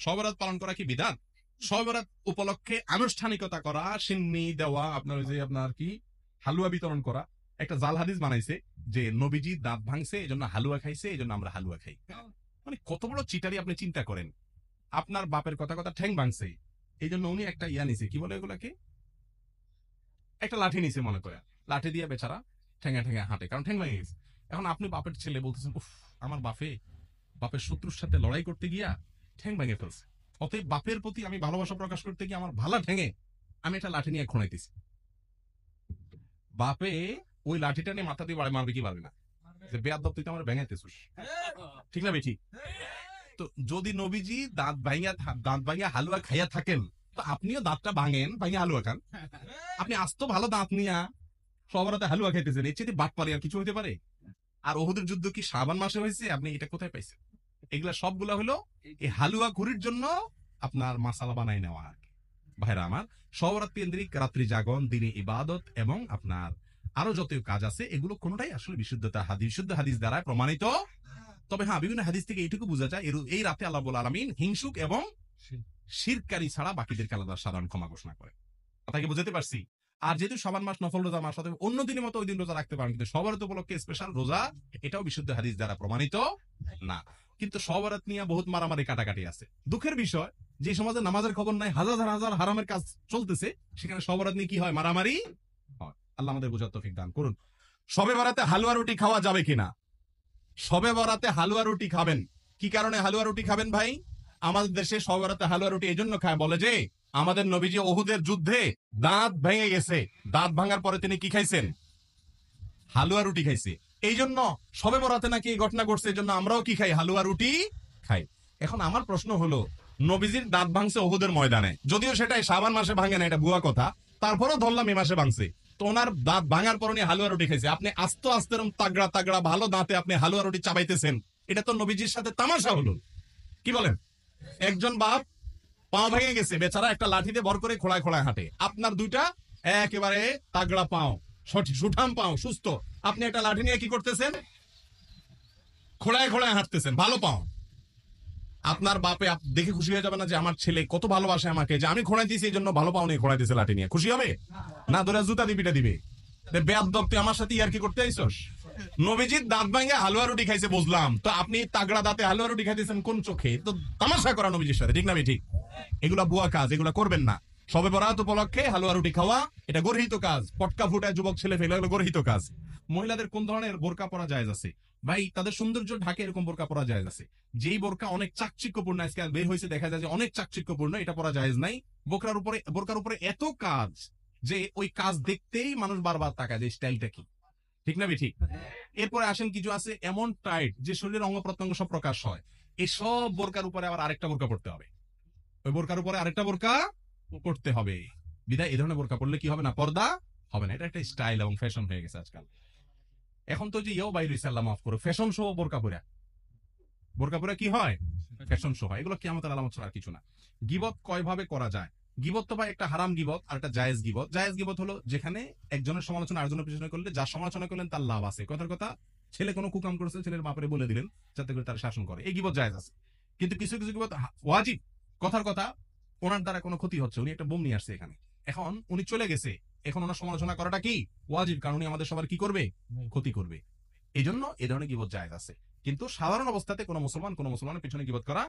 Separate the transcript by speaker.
Speaker 1: শবে বরাত পালন করা কি বিধান? শবে বরাত উপলক্ষে আনুষ্ঠানিকতা করা, সিন্নি দেওয়া, আপনার ওই যে আপনার কি হালুয়া বিতরণ করা। একটা জাল হাদিস বানাইছে যে নবীজি দাঁত ভাঙছে এই জন্য হালুয়া খাইছে, এই জন্য আমরা হালুয়া খাই। মানে কত বড় চিটারি আপনি চিন্তা করেন। আপনার বাপের কথা কথা ঠ্যাং ভাঙছে এই জন্য উনি একটা ইয়া নিছে, কি বলে এগুলাকে, একটা লাঠি নিছে মনে করে, লাঠি দিয়ে বেচারা ঠেঙে ঠেঙে হাঁটে, কারণ ঠ্যাং ভেঙে গেছে। এখন আপনি বাপের ছেলে বলতেছেন, উফ আমার বাপের শত্রুর সাথে লড়াই করতে গিয়া ঠ্যাং ভেঙে ফেলছে, অতএব বাপের প্রতি আমি ভালোবাসা প্রকাশ করতে গিয়ে আমার ভালা ঠেঙে আমি একটা লাঠি নিয়ে খোঁড়াইতেছি। বাপে ওই লাঠিটা নিয়ে মাথা দিয়ে মারবে কি পারবে না, যে বেয়াদব তুই তো আমার ভেঙাইতেছিস, ঠিক না বেঠি? তো যদি নবীজি দাঁত ভাঙিয়া হালুয়া খাইয়া থাকেন, তো আপনিও দাঁতটা ভাঙেন, ভাঙিয়া হালুয়া খান। আপনি আস্ত ভালো দাঁত নিয়া সবরাতে হালুয়া খাইতেছেন, এর চেয়ে বাট পারে আর কিছু হইতে পারে? আর ওহুদের যুদ্ধ কি শাবান মাসে হয়েছে? আপনি এটা কোথায় পাইছেন? এগুলা সবগুলা হলো এই হালুয়া ঘুরির জন্য আপনার মাসালা বানাই নেওয়া। ভাইরা আমার, সবরাত কেন্দ্রিক রাত্রি জাগরণ, দিনে ইবাদত এবং আপনার আরো যত কাজ আছে, এগুলো কোনটাই আসলে বিশুদ্ধ হাদিস দ্বারা প্রমাণিত। তবে হ্যাঁ, বিভিন্ন হাদিস থেকে এইটুকু বোঝা যায় এই রাতে আল্লাহ রাব্বুল আলামিন হিংসুক এবং শিরকারী ছাড়া বাকিদেরকে আলাদা সাধারণ ক্ষমা ঘোষণা করে। কথা কি বুঝতে পারছি? আর যেহেতু শাবান মাস নফল রোজা মাস, সাথে অন্য দিনের মতো ওই দিন রোজা রাখতে পারেন, কিন্তু সবরাত উপলক্ষে স্পেশাল রোজা, এটাও বিশুদ্ধ হাদিস দ্বারা প্রমাণিত না। কিন্তু সবরাত নিয়ে বহুত মারামারি কাটাকাটি আছে। দুঃখের বিষয়, যে সমাজে নামাজের খবর নাই, হাজার হাজার হারামের কাজ চলতেছে, সেখানে সবরাত নিয়ে কি হয়? মারামারি হয়। আল্লাহ আমাদের বোঝার তৌফিক দান করুন। শবে বরাতে হালুয়া রুটি খাওয়া যাবে কিনা? শবে বরাতে হালুয়া রুটি খাবেন। কি কারণে হালুয়া রুটি খাবেন ভাই? আমাদের দেশে শবে বরাতে হালুয়া রুটি এই জন্য খায়, বলে যে আমাদের নবীজি ওহুদের যুদ্ধে দাঁত ভেঙে গেছে, দাঁত ভাঙার পরে তিনি কি খাইছেন? হালুয়া রুটি খাইছে। এই জন্য শবে বরাতে নাকি এই ঘটনা ঘটছে, এই জন্য আমরাও কি খাই? হালুয়া রুটি খাই। এখন আমার প্রশ্ন হলো, নবীজির দাঁত ভাঙছে ওহুদের ময়দানে, যদিও সেটাই শাবান মাসে ভাঙে না, এটা ভুয়া কথা, তারপরেও ধরলাম এই মাসে ভাঙছে, তো ওনার দাঁত ভাঙার পর উনি হালুয়া রুটি খাইছে। আপনি আস্তে আস্তে তাগড়া তাগড়া ভালো দাঁতে আপনি হালুয়া রুটি চাবাইতেছেন, এটা তো নবীজির সাথে তামাশা হলো। কি বলেন? একজন বাপ পা ভেঙে গেছে, বেচারা একটা লাঠিতে ভর করে খোলায় খোলায় হাঁটে, আপনার দুইটা একেবারে তাগড়া পাও, সুঠাম পাও, সুস্থ, আপনি একটা লাঠি নিয়ে কি করতেছেন? খোলায় খোলায় হাঁটতেছেন, ভালো পাও। আপনার বাপে দেখে খুশি হয়ে যাবে না যে আমার ছেলে কত ভালোবাসে আমাকে, যে আমি খোঁড়াই দিয়েছি এই জন্য ভালো পাও নিয়ে খোঁড়াই দিয়েছে লাঠি নিয়ে? খুশি হবে না? ধরে জুতা দিয়ে পিটা দিবে, বেয়াদব তুই আমার সাথে ইয়ার কি করতে আইছস? নবীজির দাঁত ভাঙে হালুয়া রুটি খাইছে বুঝলাম, তো আপনি তাগড়া দাঁতে হালুয়া রুটি খাইতেছেন কোন চোখে? তো তামাশা করা নবীজির সাথে, ঠিক না? ঠিক। এগুলা বুয়া কাজ, এগুলা করবেন না। শবে বরাত উপলক্ষে হালুয়া রুটি খাওয়া এটা গর্হিত কাজ। পটকা ফুটায় যুবক ছেলে ফেলে, এগুলো গর্হিত কাজ। মহিলাদের কোন ধরনের বোরকা পরা জায়েজ আছে? ভাই, তাদের সৌন্দর্য ঢাকে এরকম বোরকা পরা জায়েজ আছে। যেই বোরকা অনেক চাকচিক্যপূর্ণ, আজকে বের হয়েছে দেখা যায় যে অনেক চাকচিক্যপূর্ণ, এটা পরা জায়েজ নাই। বোরকার উপরে এত কাজ যে ওই কাজ দেখতেই মানুষ বারবার তাকায় যে স্টাইলটা কি, ঠিক না? ঠিক। এরপরে আসেন কিছু আছে এমন টাইট যে শরীরের অঙ্গ প্রত্যঙ্গ সব প্রকাশ হয়, এই সব বোরকার উপরে আবার আরেকটা বোরকা পড়তে হবে, ওই বোরকার উপরে আরেকটা বোরকা পড়তে হবে। বিধায় এই ধরনের বোরকা পড়লে কি হবে না? পর্দা হবে না। এটা একটা স্টাইল এবং ফ্যাশন হয়ে গেছে আজকাল। এখন তো যে ইয়েও বাইরে আল্লাহ মাফ করো, ফ্যাশন শো বোরকা পরে কি হয়? ফ্যাশন শো হয়। এগুলো কিয়ামতের আলামত ছাড়া আর কিছু না। গীবত কয় ভাবে করা যায়? গীবত তো ভাই একটা হারাম গীবত আর একটা জায়েজ গীবত। জায়েজ গীবত হলো যেখানে একজনের সমালোচনা আরেকজনের পিছনে করলে যার সমালোচনা করলেন তার লাভ আছে। কথার কথা, ছেলে কোনো কুকাম করেছে, ছেলের বাপরে বলে দিলেন যাতে করে তার শাসন করে, এই গীবত জায়েজ আছে। কিন্তু কিছু কিছু গীবত ওয়াজিব। কথার কথা, ওনার দ্বারা কোনো ক্ষতি হচ্ছে, উনি একটা বোম নিয়ে আসছে এখানে, এখন উনি চলে গেছে, এখন ওনার সমালোচনা করাটা কি ওয়াজিব, কারণ উনি আমাদের সবার কি করবে? ক্ষতি করবে। এই জন্য এই ধরনের গীবত জায়েজ আছে। কিন্তু সাধারণ অবস্থাতে কোনো মুসলমানের পিছনে গীবত করা